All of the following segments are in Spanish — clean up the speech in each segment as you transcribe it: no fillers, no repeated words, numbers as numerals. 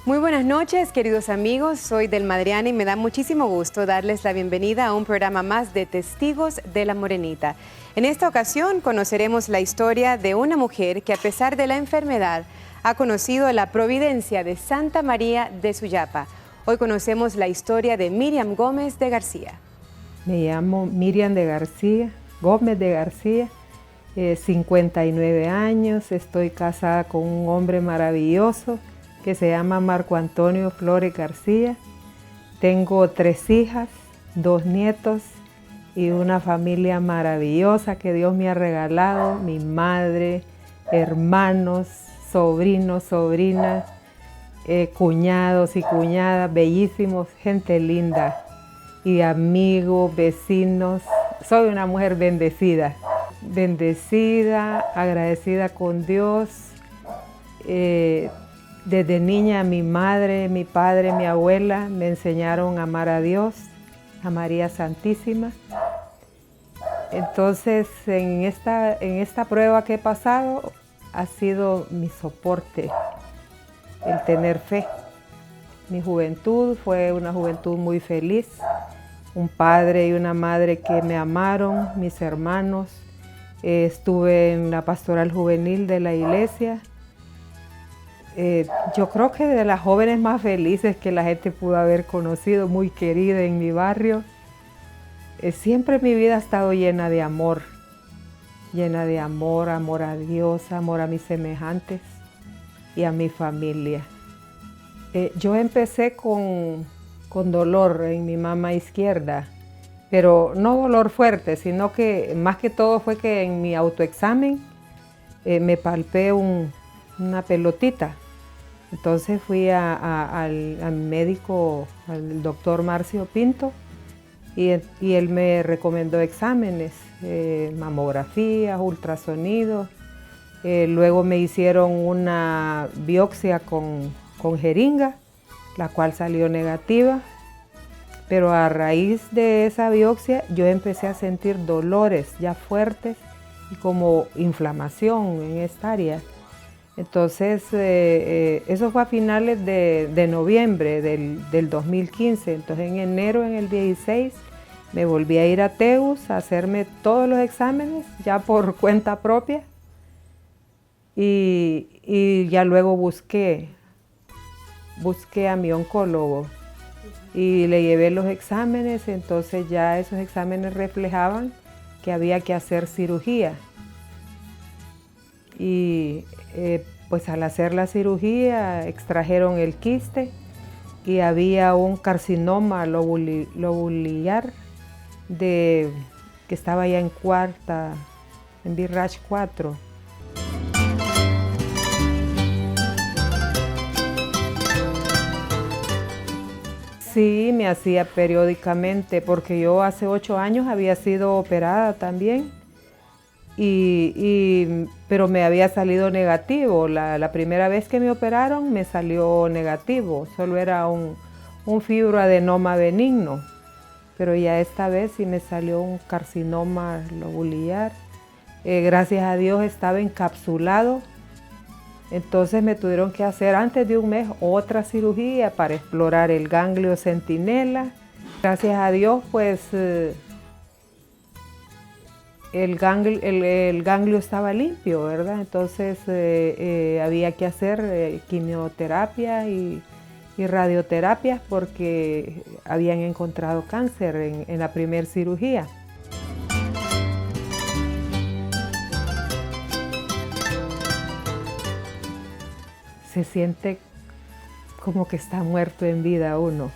Muy buenas noches, queridos amigos. Soy Del Madriana y me da muchísimo gusto darles la bienvenida a un programa más de Testigos de la Morenita. En esta ocasión conoceremos la historia de una mujer que, a pesar de la enfermedad, ha conocido la providencia de Santa María de Suyapa. Hoy conocemos la historia de Miriam Gómez de García. Me llamo Miriam de García, Gómez de García, 59 años, estoy casada con un hombre maravilloso que se llama Marco Antonio Flores García. Tengo 3 hijas, 2 nietos y una familia maravillosa que Dios me ha regalado, mi madre, hermanos, sobrinos, sobrinas, cuñados y cuñadas, bellísimos, gente linda y amigos, vecinos. Soy una mujer bendecida, agradecida con Dios. Desde niña mi madre, mi padre, mi abuela me enseñaron a amar a Dios, a María Santísima. Entonces en esta prueba que he pasado ha sido mi soporte, el tener fe. Mi juventud fue una juventud muy feliz, un padre y una madre que me amaron, mis hermanos. Estuve en la pastoral juvenil de la iglesia. Yo creo que de las jóvenes más felices que la gente pudo haber conocido, muy querida en mi barrio. Siempre mi vida ha estado llena de amor, amor a Dios, amor a mis semejantes y a mi familia. Yo empecé con dolor en mi mama izquierda, pero no dolor fuerte, sino que más que todo fue que en mi autoexamen me palpé una pelotita. Entonces fui al médico, al doctor Marcio Pinto, y él me recomendó exámenes, mamografías, ultrasonidos. Luego me hicieron una biopsia con jeringa, la cual salió negativa. Pero a raíz de esa biopsia yo empecé a sentir dolores ya fuertes y como inflamación en esta área. Entonces, eso fue a finales de noviembre del 2015. Entonces, en enero, en el 16, me volví a ir a Teus a hacerme todos los exámenes, ya por cuenta propia. Y ya luego busqué a mi oncólogo y le llevé los exámenes. Entonces, ya esos exámenes reflejaban que había que hacer cirugía. Y pues al hacer la cirugía extrajeron el quiste y había un carcinoma lobular que estaba ya en cuarta, en BRAF 4. Sí, me hacía periódicamente porque yo hace 8 años había sido operada también. Pero me había salido negativo. La primera vez que me operaron me salió negativo, solo era un fibroadenoma benigno, pero ya esta vez sí me salió un carcinoma lobular. Gracias a Dios estaba encapsulado, entonces me tuvieron que hacer antes de un mes otra cirugía para explorar el ganglio centinela. Gracias a Dios pues el ganglio estaba limpio, ¿verdad? Entonces había que hacer quimioterapia y radioterapias porque habían encontrado cáncer en la primera cirugía. Se siente como que está muerto en vida uno.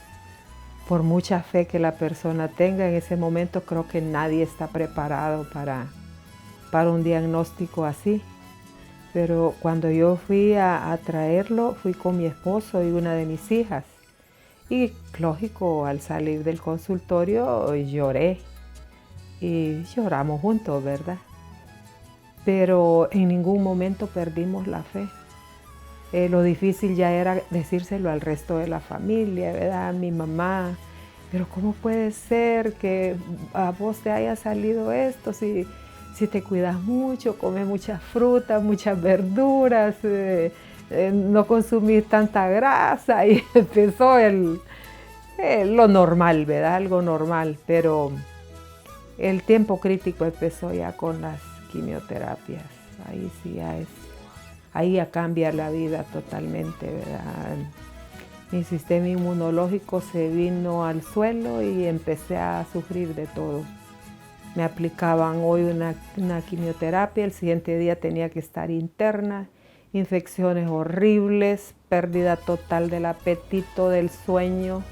Por mucha fe que la persona tenga, en ese momento creo que nadie está preparado para un diagnóstico así. Pero cuando yo fui a traerlo, fui con mi esposo y una de mis hijas. Y lógico, al salir del consultorio lloré. Y lloramos juntos, ¿verdad? Pero en ningún momento perdimos la fe. Lo difícil ya era decírselo al resto de la familia, ¿verdad? Mi mamá, pero ¿cómo puede ser que a vos te haya salido esto si te cuidas mucho, comes muchas frutas, muchas verduras, no consumir tanta grasa y empezó lo normal, ¿verdad? Algo normal, pero el tiempo crítico empezó ya con las quimioterapias. Ahí sí ahí ya cambia la vida totalmente, ¿verdad? Mi sistema inmunológico se vino al suelo y empecé a sufrir de todo. Me aplicaban hoy una quimioterapia, el siguiente día tenía que estar interna, infecciones horribles, pérdida total del apetito, del sueño,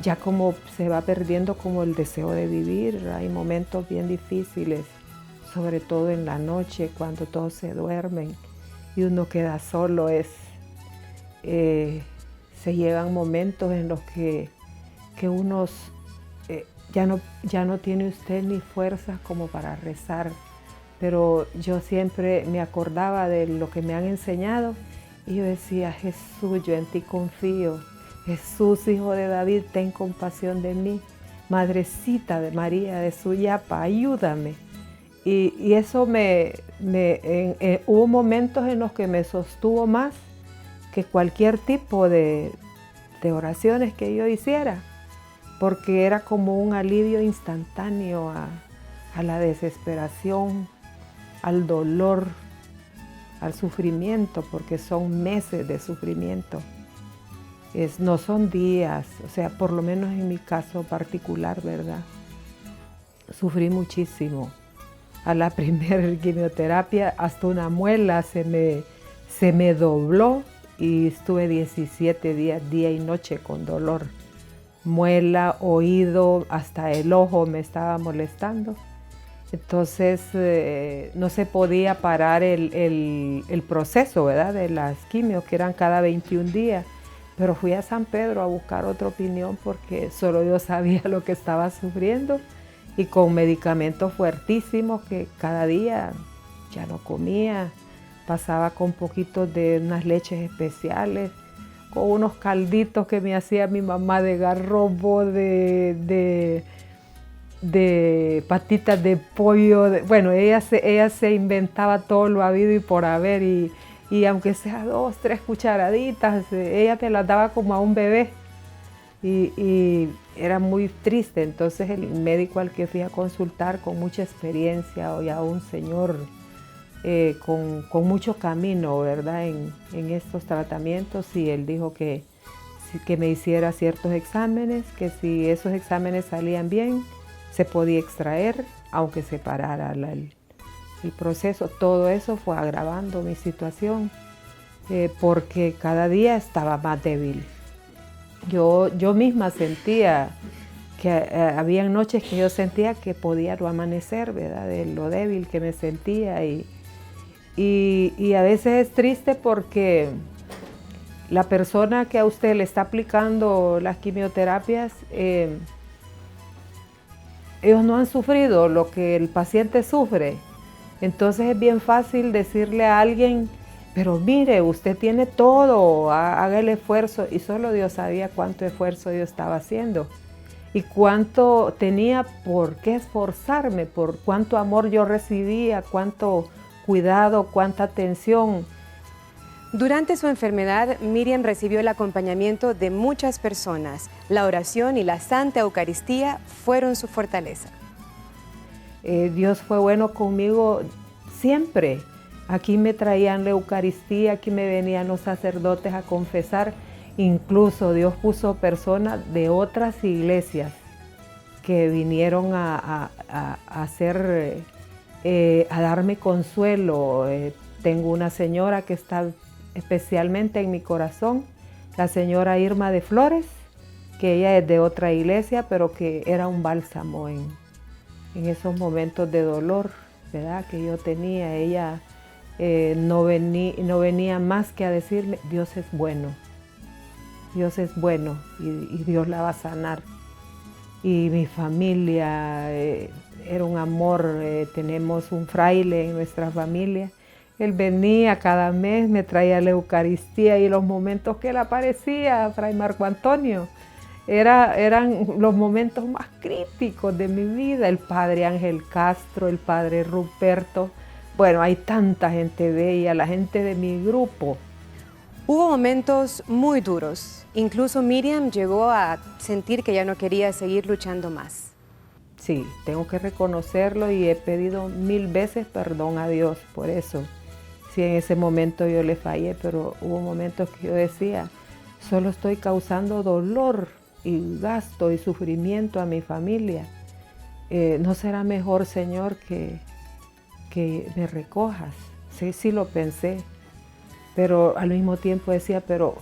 ya como se va perdiendo como el deseo de vivir. Hay momentos bien difíciles, sobre todo en la noche cuando todos se duermen y uno queda solo. Se llegan momentos en los que uno ya no tiene usted ni fuerzas como para rezar, pero yo siempre me acordaba de lo que me han enseñado y yo decía: Jesús, yo en ti confío. Jesús, hijo de David, ten compasión de mí. Madrecita de María de Suyapa, ayúdame. Y eso hubo momentos en los que me sostuvo más que cualquier tipo de oraciones que yo hiciera, porque era como un alivio instantáneo a la desesperación, al dolor, al sufrimiento, porque son meses de sufrimiento. No son días, o sea, por lo menos en mi caso particular, ¿verdad? Sufrí muchísimo. A la primera quimioterapia hasta una muela se me dobló y estuve 17 días, día y noche con dolor. Muela, oído, hasta el ojo me estaba molestando. Entonces no se podía parar el proceso, ¿verdad?, de las quimios, que eran cada 21 días. Pero fui a San Pedro a buscar otra opinión porque solo yo sabía lo que estaba sufriendo, y con medicamentos fuertísimos que cada día ya no comía. Pasaba con poquitos de unas leches especiales, con unos calditos que me hacía mi mamá de garrobo, de patitas de pollo. Bueno, ella se inventaba todo lo habido y por haber, y aunque sea 2, 3 cucharaditas, ella te las daba como a un bebé. Y era muy triste. Entonces el médico al que fui a consultar, con mucha experiencia, ya un señor con mucho camino, ¿verdad?, en estos tratamientos, y él dijo que me hiciera ciertos exámenes, que si esos exámenes salían bien, se podía extraer, aunque se parara el proceso. Todo eso fue agravando mi situación, porque cada día estaba más débil. Yo misma sentía que había noches que yo sentía que podía no amanecer, ¿verdad?, de lo débil que me sentía. Y a veces es triste porque la persona que a usted le está aplicando las quimioterapias, ellos no han sufrido lo que el paciente sufre. Entonces es bien fácil decirle a alguien: pero mire, usted tiene todo, haga el esfuerzo. Y solo Dios sabía cuánto esfuerzo yo estaba haciendo y cuánto tenía por qué esforzarme, por cuánto amor yo recibía, cuánto cuidado, cuánta atención. Durante su enfermedad, Miriam recibió el acompañamiento de muchas personas. La oración y la Santa Eucaristía fueron su fortaleza. Dios fue bueno conmigo siempre. Aquí me traían la Eucaristía, aquí me venían los sacerdotes a confesar. Incluso Dios puso personas de otras iglesias que vinieron a darme consuelo. Tengo una señora que está especialmente en mi corazón, la señora Irma de Flores, que ella es de otra iglesia, pero que era un bálsamo en esos momentos de dolor, ¿verdad?, que yo tenía. Ella no venía más que a decirme: Dios es bueno y Dios la va a sanar. Y mi familia era un amor. Tenemos un fraile en nuestra familia. Él venía cada mes, me traía la Eucaristía, y los momentos que él aparecía, Fray Marco Antonio, eran los momentos más críticos de mi vida. El padre Ángel Castro, el padre Ruperto. Bueno, hay tanta gente bella, la gente de mi grupo. Hubo momentos muy duros. Incluso Miriam llegó a sentir que ya no quería seguir luchando más. Sí, tengo que reconocerlo y he pedido 1000 veces perdón a Dios por eso. Sí, en ese momento yo le fallé, pero hubo momentos que yo decía, solo estoy causando dolor y gasto y sufrimiento a mi familia. ¿No será mejor, Señor, que me recojas? Sí, sí lo pensé, pero al mismo tiempo decía, pero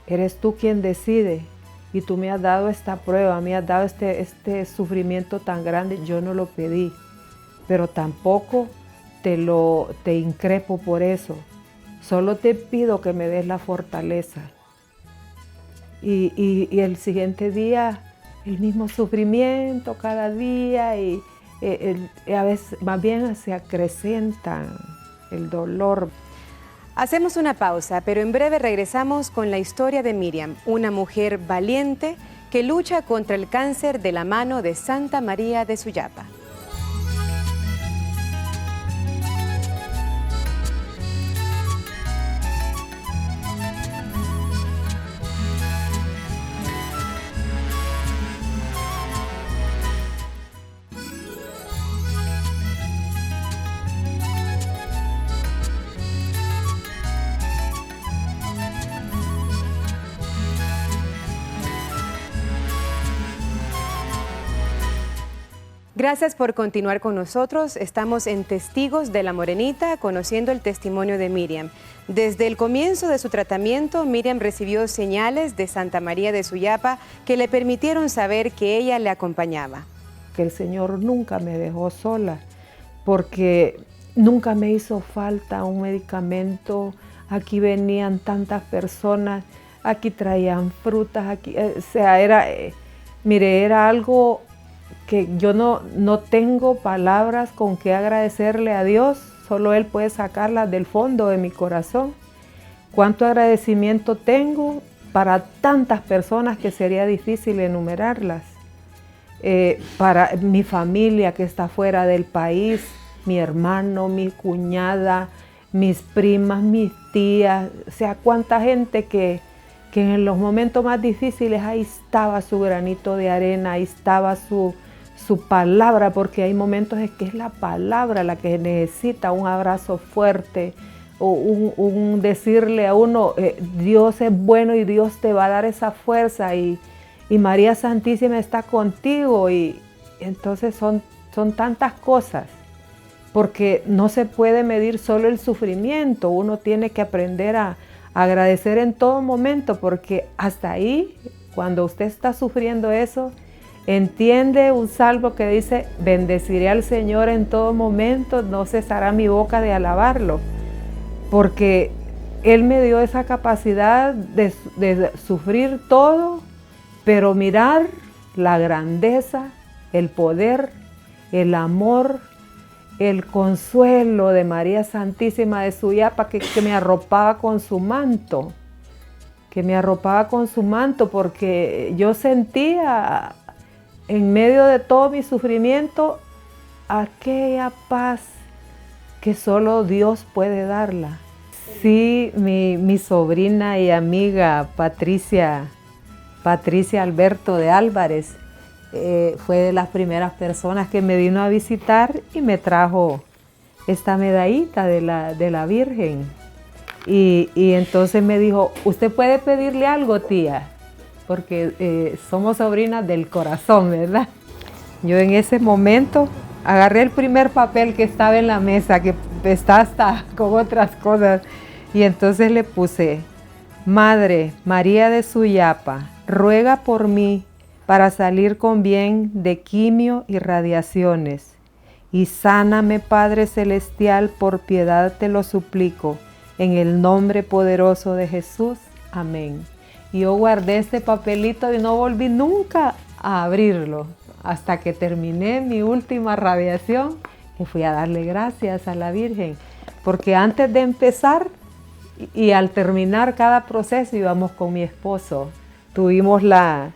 eres tú quien decide y tú me has dado esta prueba, me has dado este sufrimiento tan grande, yo no lo pedí, pero tampoco te increpo por eso, solo te pido que me des la fortaleza. Y el siguiente día, el mismo sufrimiento cada día y a veces más bien se acrecenta el dolor. Hacemos una pausa, pero en breve regresamos con la historia de Miriam, una mujer valiente que lucha contra el cáncer de la mano de Santa María de Suyapa. Gracias por continuar con nosotros. Estamos en Testigos de la Morenita, conociendo el testimonio de Miriam. Desde el comienzo de su tratamiento, Miriam recibió señales de Santa María de Suyapa que le permitieron saber que ella le acompañaba. Que el Señor nunca me dejó sola, porque nunca me hizo falta un medicamento. Aquí venían tantas personas, aquí traían frutas, aquí, o sea, era algo que yo no tengo palabras con que agradecerle a Dios, solo Él puede sacarlas del fondo de mi corazón. Cuánto agradecimiento tengo para tantas personas que sería difícil enumerarlas. Para mi familia que está fuera del país, mi hermano, mi cuñada, mis primas, mis tías, o sea, cuánta gente que en los momentos más difíciles ahí estaba su granito de arena, ahí estaba su palabra, porque hay momentos en que es la palabra la que necesita un abrazo fuerte, o un decirle a uno, Dios es bueno y Dios te va a dar esa fuerza y María Santísima está contigo, y entonces son tantas cosas, porque no se puede medir solo el sufrimiento, uno tiene que aprender a agradecer en todo momento, porque hasta ahí, cuando usted está sufriendo eso, entiende un salmo que dice, bendeciré al Señor en todo momento, no cesará mi boca de alabarlo, porque Él me dio esa capacidad de sufrir todo, pero mirar la grandeza, el poder, el amor, el consuelo de María Santísima de Suyapa, que me arropaba con su manto, porque yo sentía en medio de todo mi sufrimiento aquella paz que solo Dios puede darla. Sí, mi sobrina y amiga Patricia Alberto de Álvarez fue de las primeras personas que me vino a visitar y me trajo esta medallita de la Virgen. Y entonces me dijo, ¿usted puede pedirle algo, tía? Porque somos sobrinas del corazón, ¿verdad? Yo en ese momento agarré el primer papel que estaba en la mesa, que está hasta con otras cosas, y entonces le puse, Madre María de Suyapa, ruega por mí para salir con bien de quimio y radiaciones, y sáname, Padre Celestial, por piedad te lo suplico, en el nombre poderoso de Jesús. Amén. Y yo guardé este papelito y no volví nunca a abrirlo hasta que terminé mi última radiación, y fui a darle gracias a la Virgen, porque antes de empezar y al terminar cada proceso íbamos con mi esposo. Tuvimos la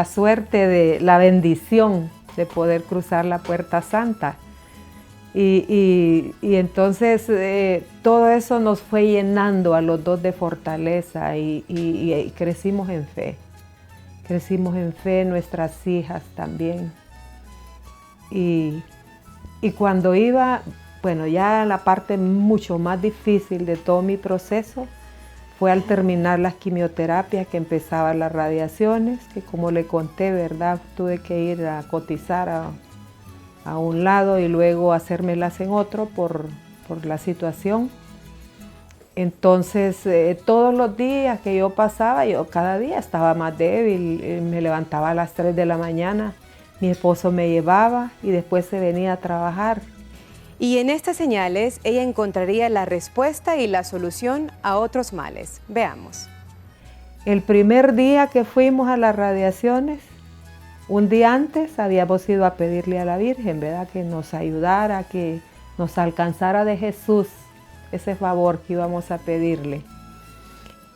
suerte de la bendición de poder cruzar la Puerta Santa. Y entonces todo eso nos fue llenando a los dos de fortaleza y crecimos en fe. Crecimos en fe, nuestras hijas también. Y cuando iba, bueno, ya la parte mucho más difícil de todo mi proceso fue al terminar las quimioterapias, que empezaban las radiaciones, que como le conté, ¿verdad? Tuve que ir a cotizar a un lado y luego hacérmelas en otro por la situación. Entonces, todos los días que yo pasaba, yo cada día estaba más débil, me levantaba a las 3 de la mañana, mi esposo me llevaba y después se venía a trabajar. Y en estas señales ella encontraría la respuesta y la solución a otros males. Veamos. El primer día que fuimos a las radiaciones, un día antes habíamos ido a pedirle a la Virgen, ¿verdad?, que nos ayudara, que nos alcanzara de Jesús ese favor que íbamos a pedirle.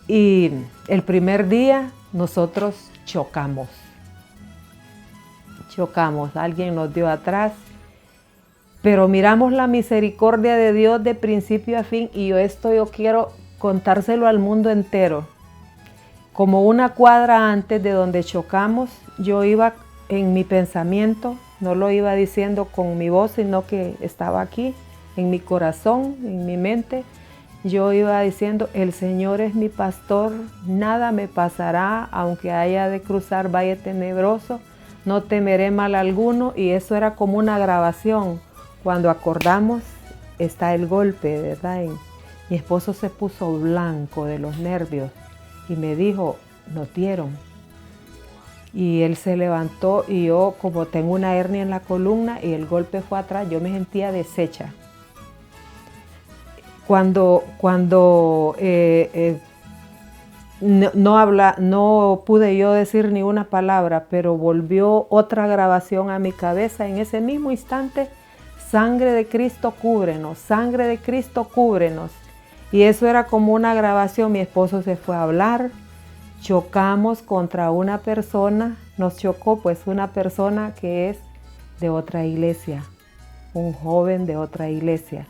Y el primer día nosotros chocamos, alguien nos dio atrás, pero miramos la misericordia de Dios de principio a fin, y yo quiero contárselo al mundo entero. Como una cuadra antes de donde chocamos, yo iba en mi pensamiento, no lo iba diciendo con mi voz, sino que estaba aquí, en mi corazón, en mi mente. Yo iba diciendo: el Señor es mi pastor, nada me pasará, aunque haya de cruzar valle tenebroso, no temeré mal alguno. Y eso era como una grabación. Cuando acordamos, está el golpe, ¿verdad? Mi esposo se puso blanco de los nervios y me dijo: nos dieron. Y él se levantó y yo, como tengo una hernia en la columna y el golpe fue atrás, yo me sentía deshecha. Cuando no pude yo decir ni una palabra, pero volvió otra grabación a mi cabeza en ese mismo instante: sangre de Cristo, cúbrenos, sangre de Cristo, cúbrenos. Y eso era como una grabación. Mi esposo se fue a hablar, chocamos contra una persona, nos chocó pues una persona que es de otra iglesia, un joven de otra iglesia.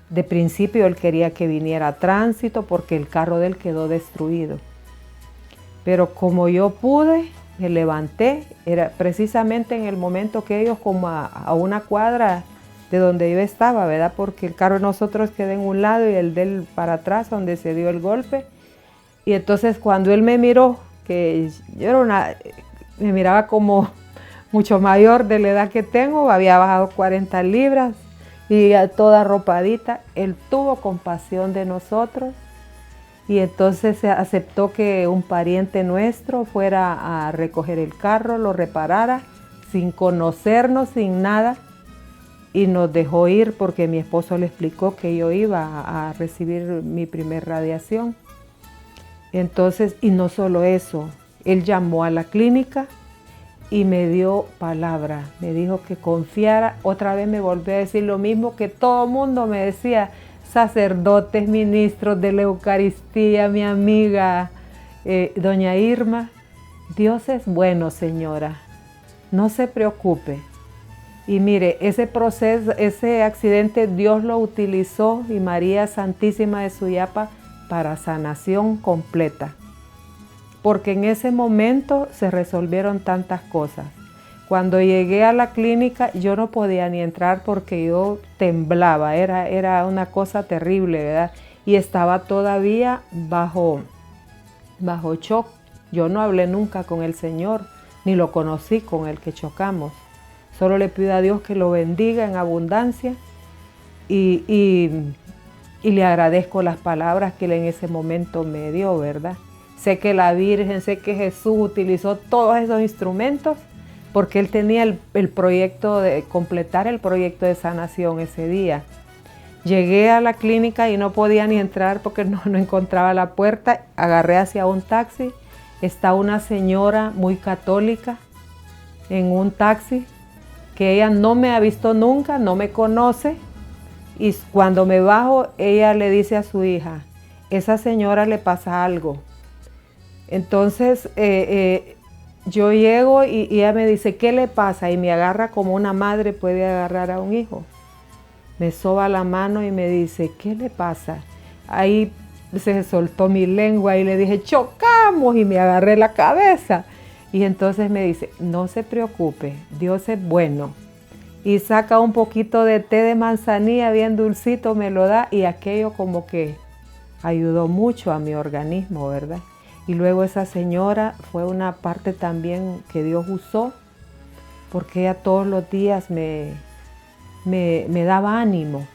De principio él quería que viniera a tránsito porque el carro de él quedó destruido. Pero como yo pude, me levanté, era precisamente en el momento que ellos, como a una cuadra de donde yo estaba, ¿verdad? Porque el carro de nosotros quedó en un lado y el de él para atrás, donde se dio el golpe. Y entonces cuando él me miró, que yo me miraba como mucho mayor de la edad que tengo, había bajado 40 libras y toda arropadita, él tuvo compasión de nosotros y entonces aceptó que un pariente nuestro fuera a recoger el carro, lo reparara, sin conocernos, sin nada, y nos dejó ir porque mi esposo le explicó que yo iba a recibir mi primer radiación. Entonces, y no solo eso, él llamó a la clínica y me dio palabra, me dijo que confiara. Otra vez me volvió a decir lo mismo que todo el mundo me decía: sacerdotes, ministros de la Eucaristía, mi amiga doña Irma, Dios es bueno, señora, no se preocupe. Y mire, ese proceso, ese accidente, Dios lo utilizó, y María Santísima de Suyapa, para sanación completa. Porque en ese momento se resolvieron tantas cosas. Cuando llegué a la clínica yo no podía ni entrar porque yo temblaba, era una cosa terrible, ¿verdad? Y estaba todavía bajo shock. Yo no hablé nunca con el Señor, ni lo conocí con el que chocamos. Solo le pido a Dios que lo bendiga en abundancia y le agradezco las palabras que él en ese momento me dio, ¿verdad? Sé que la Virgen, sé que Jesús utilizó todos esos instrumentos porque él tenía el proyecto de completar el proyecto de sanación ese día. Llegué a la clínica y no podía ni entrar porque no encontraba la puerta. Agarré hacia un taxi. Está una señora muy católica en un taxi que ella no me ha visto nunca, no me conoce. Y cuando me bajo, ella le dice a su hija: esa señora le pasa algo. Entonces yo llego y ella me dice: ¿qué le pasa? Y me agarra como una madre puede agarrar a un hijo. me soba la mano y me dice, ¿qué le pasa? Ahí se soltó mi lengua y le dije, chocamos, y me agarré la cabeza. Y entonces me dice, no se preocupe, Dios es bueno. Y saca un poquito de té de manzanilla bien dulcito, me lo da, y aquello como que ayudó mucho a mi organismo, ¿verdad? Y luego esa señora fue una parte también que Dios usó, porque ella todos los días me daba ánimo.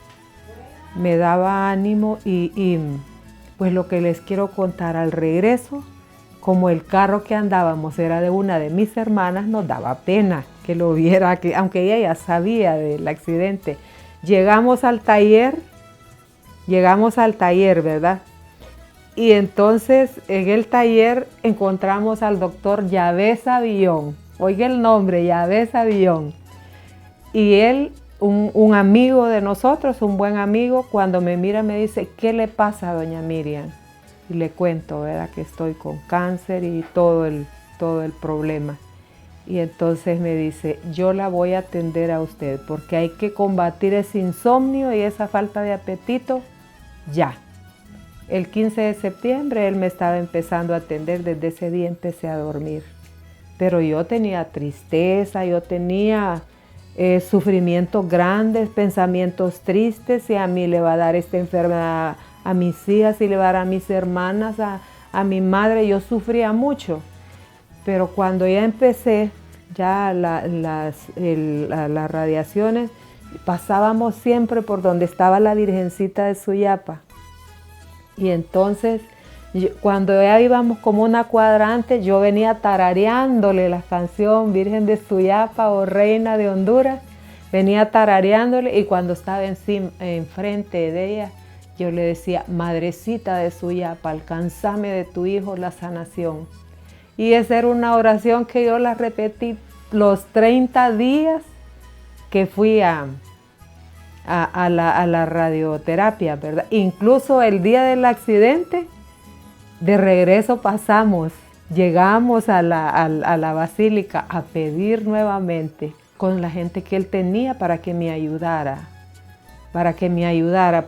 Me daba ánimo y pues lo que les quiero contar al regreso, como el carro que andábamos era de una de mis hermanas, nos daba pena que lo viera, aunque ella ya sabía del accidente. Llegamos al taller, ¿verdad? Y entonces en el taller encontramos al doctor Yavés Avillón. Oiga el nombre, Yavés Avillón. Y él, un amigo de nosotros, un buen amigo, cuando me mira me dice, ¿qué le pasa a doña Miriam? Y le cuento, ¿verdad? Que estoy con cáncer y todo el problema. Y entonces me dice, yo la voy a atender a usted porque hay que combatir ese insomnio y esa falta de apetito ya. El 15 de septiembre él me estaba empezando a atender, desde ese día empecé a dormir. Pero yo tenía tristeza, yo tenía sufrimientos grandes, pensamientos tristes, y a mí le va a dar esta enfermedad a mis hijas y le va a dar a mis hermanas, a mi madre. Yo sufría mucho. Pero cuando ya empecé ya las radiaciones, pasábamos siempre por donde estaba la Virgencita de Suyapa. Y entonces, cuando ya íbamos como una cuadra antes, yo venía tarareándole la canción Virgen de Suyapa o Reina de Honduras. Venía tarareándole, y cuando estaba enfrente de ella, yo le decía, Madrecita de Suyapa, alcánzame de tu hijo la sanación. Y esa era una oración que yo la repetí los 30 días que fui a la radioterapia, ¿verdad? Incluso el día del accidente, de regreso llegamos a la basílica a pedir nuevamente con la gente que él tenía para que me ayudara,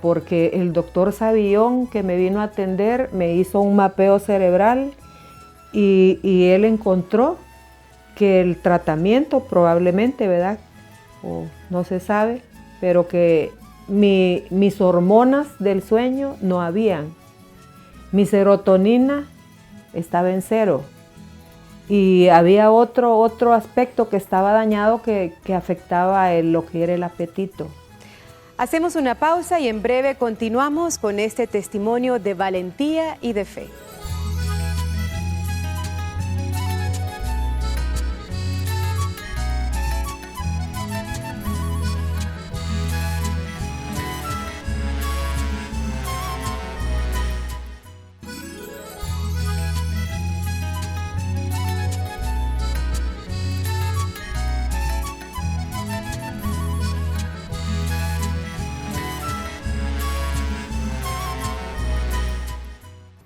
porque el doctor Savillón que me vino a atender me hizo un mapeo cerebral y él encontró que el tratamiento probablemente, ¿verdad? O no se sabe, pero que mis hormonas del sueño no habían. Mi serotonina estaba en 0. Y había otro aspecto que estaba dañado que afectaba lo que era el apetito. Hacemos una pausa y en breve continuamos con este testimonio de valentía y de fe.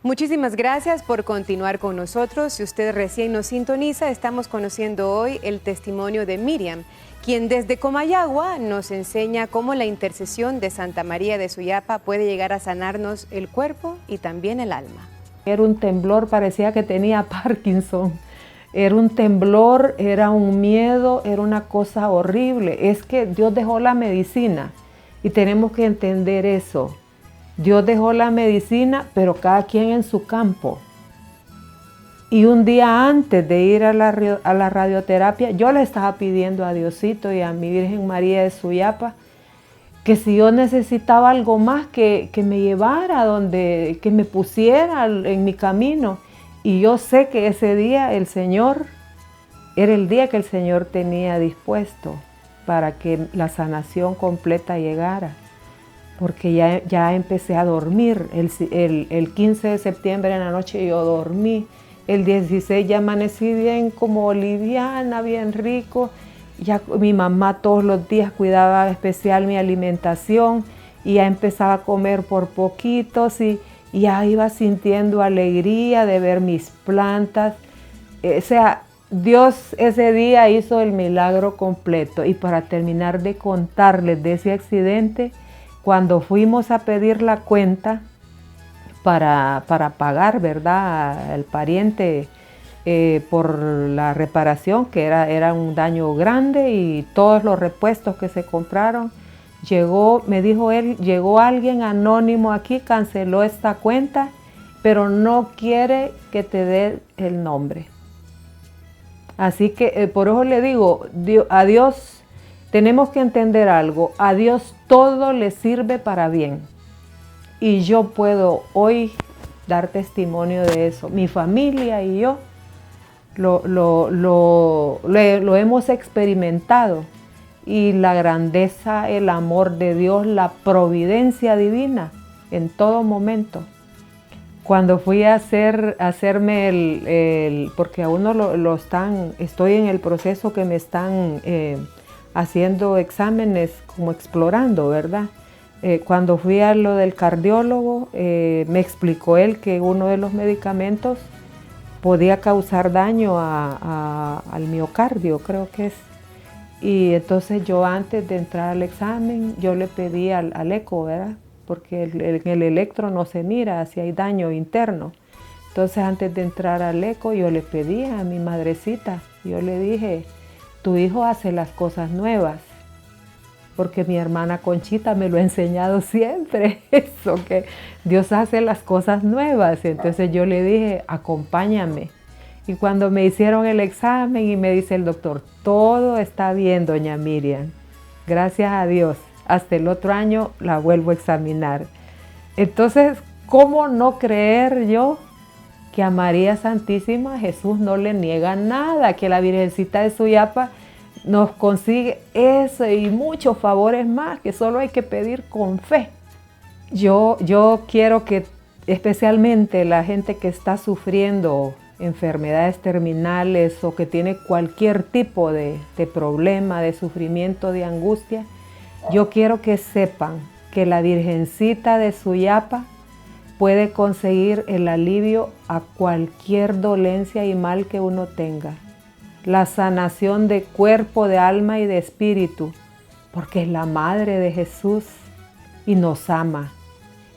Muchísimas gracias por continuar con nosotros. Si usted recién nos sintoniza, estamos conociendo hoy el testimonio de Miriam, quien desde Comayagua nos enseña cómo la intercesión de Santa María de Suyapa puede llegar a sanarnos el cuerpo y también el alma. Era un temblor, parecía que tenía Parkinson. Era un temblor, era un miedo, era una cosa horrible. Es que Dios dejó la medicina y tenemos que entender eso. Dios dejó la medicina, pero cada quien en su campo. Y un día antes de ir a la radioterapia, yo le estaba pidiendo a Diosito y a mi Virgen María de Suyapa que si yo necesitaba algo más, que me llevara que me pusiera en mi camino. Y yo sé que ese día era el día que el Señor tenía dispuesto para que la sanación completa llegara. Porque ya empecé a dormir. El 15 de septiembre en la noche yo dormí. El 16 ya amanecí bien como liviana, bien rico. Ya mi mamá todos los días cuidaba especial mi alimentación y ya empezaba a comer por poquitos y ya iba sintiendo alegría de ver mis plantas. O sea, Dios ese día hizo el milagro completo. Y para terminar de contarles de ese accidente, cuando fuimos a pedir la cuenta para pagar, ¿verdad?, al pariente por la reparación, que era un daño grande y todos los repuestos que se compraron, me dijo él, llegó alguien anónimo aquí, canceló esta cuenta, pero no quiere que te dé el nombre. Así que por eso le digo, a Dios tenemos que entender algo, a Dios todo le sirve para bien. Y yo puedo hoy dar testimonio de eso. Mi familia y yo lo hemos experimentado. Y la grandeza, el amor de Dios, la providencia divina en todo momento. Cuando fui a hacerme porque a uno estoy en el proceso que me están haciendo exámenes, como explorando, ¿verdad? Cuando fui a lo del cardiólogo, me explicó él que uno de los medicamentos podía causar daño al miocardio, creo que es. Y entonces yo, antes de entrar al examen, yo le pedí al eco, ¿verdad? Porque en el electro no se mira si hay daño interno. Entonces, antes de entrar al eco, yo le pedí a mi madrecita, yo le dije, tu hijo hace las cosas nuevas, porque mi hermana Conchita me lo ha enseñado siempre, eso, que Dios hace las cosas nuevas. Entonces yo le dije, acompáñame. Y cuando me hicieron el examen y me dice el doctor, todo está bien, doña Miriam, gracias a Dios. Hasta el otro año la vuelvo a examinar. Entonces, ¿cómo no creer yo que a María Santísima Jesús no le niega nada? Que la Virgencita de Suyapa nos consigue eso y muchos favores más, que solo hay que pedir con fe. Yo quiero que especialmente la gente que está sufriendo enfermedades terminales o que tiene cualquier tipo de problema, de sufrimiento, de angustia, yo quiero que sepan que la Virgencita de Suyapa puede conseguir el alivio a cualquier dolencia y mal que uno tenga. La sanación de cuerpo, de alma y de espíritu, porque es la Madre de Jesús y nos ama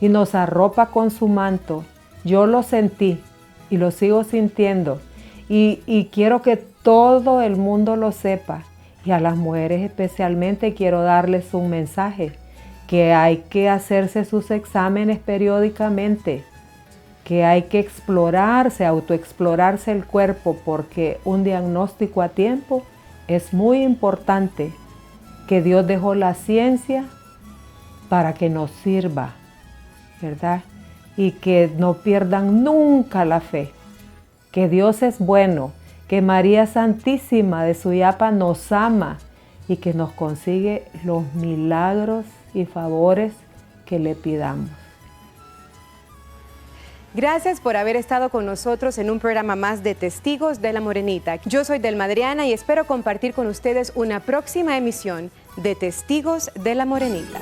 y nos arropa con su manto. Yo lo sentí y lo sigo sintiendo y quiero que todo el mundo lo sepa. Y a las mujeres especialmente quiero darles un mensaje, que hay que hacerse sus exámenes periódicamente, que hay que autoexplorarse el cuerpo, porque un diagnóstico a tiempo es muy importante, que Dios dejó la ciencia para que nos sirva, ¿verdad? Y que no pierdan nunca la fe, que Dios es bueno, que María Santísima de Suyapa nos ama y que nos consigue los milagros y favores que le pidamos. Gracias por haber estado con nosotros en un programa más de Testigos de la Morenita. Yo soy Delma Adriana y espero compartir con ustedes una próxima emisión de Testigos de la Morenita.